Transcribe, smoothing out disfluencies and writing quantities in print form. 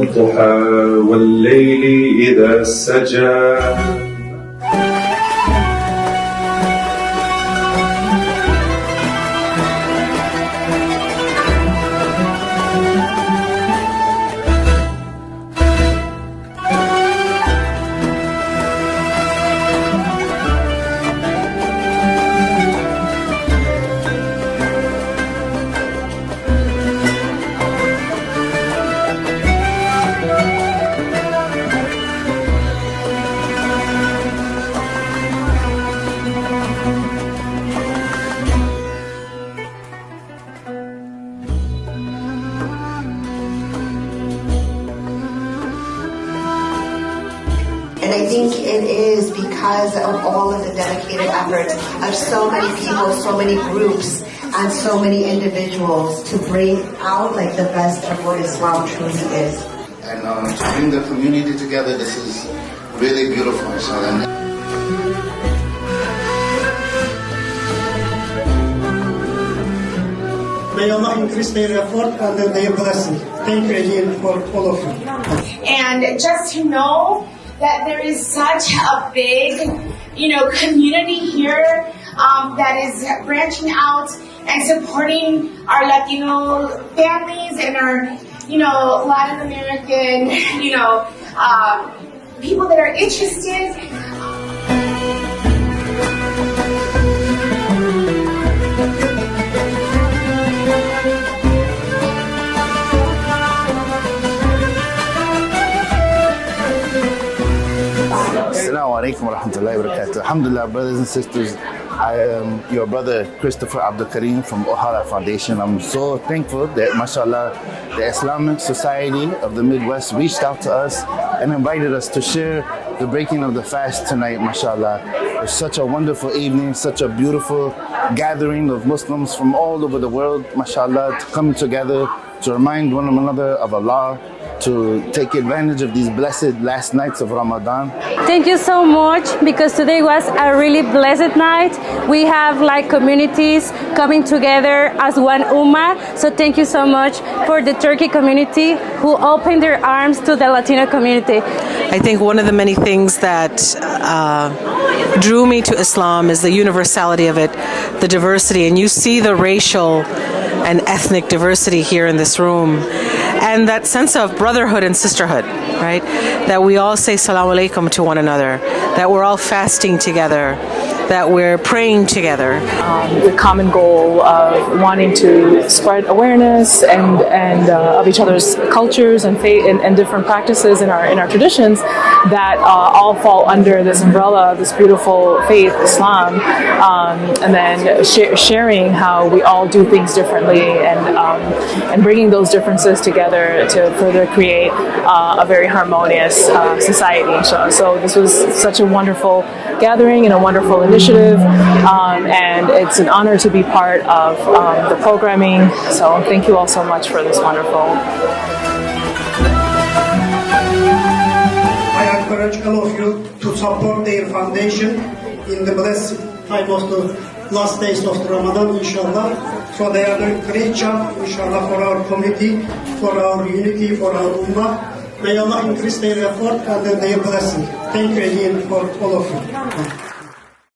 والضحى والليل إذا سجى. And I think it is because of all of the dedicated efforts of so many people, so many groups, and so many individuals to bring out like the best of what Islam truly is. And to bring the community together, this is really beautiful. May Allah increase their effort and their blessing. Thank you again for all of you. And just to know that there is such a big, community here that is branching out and supporting our Latino families and our, Latin American, people that are interested. Assalamu alaikum wa rahmatullahi wa barakatuh. Alhamdulillah, brothers and sisters, I am your brother Christopher Abdul Kareem from Ojalá Foundation. I'm so thankful that, mashallah, the Islamic Society of the Midwest reached out to us and invited us to share the breaking of the fast tonight, mashallah. It's such a wonderful evening, such a beautiful gathering of Muslims from all over the world, mashallah, to come together to remind one another of Allah, to take advantage of these blessed last nights of Ramadan. Thank you so much, because today was a really blessed night. We have like communities coming together as one ummah. So thank you so much for the Turkey community who opened their arms to the Latino community. I think one of the many things that drew me to Islam is the universality of it, the diversity, and you see the racial and ethnic diversity here in this room, and that sense of brotherhood and sisterhood, right? That we all say salam alaikum to one another, that we're all fasting together, that we're praying together. The common goal of wanting to spread awareness and of each other's cultures and faith and different practices in our traditions that all fall under this umbrella, this beautiful faith, Islam, and then sharing how we all do things differently and bringing those differences together to further create a very harmonious society. So this was such a wonderful gathering and a wonderful initiative, and it's an honor to be part of the programming. So thank you all so much for this wonderful. I encourage all of you to support their foundation in the blessed time of the last days of the Ramadan, inshallah. So they are doing a great job, inshallah, for our community, for our unity, for our ummah. May Allah increase their effort and their blessing. Thank you again for all of you.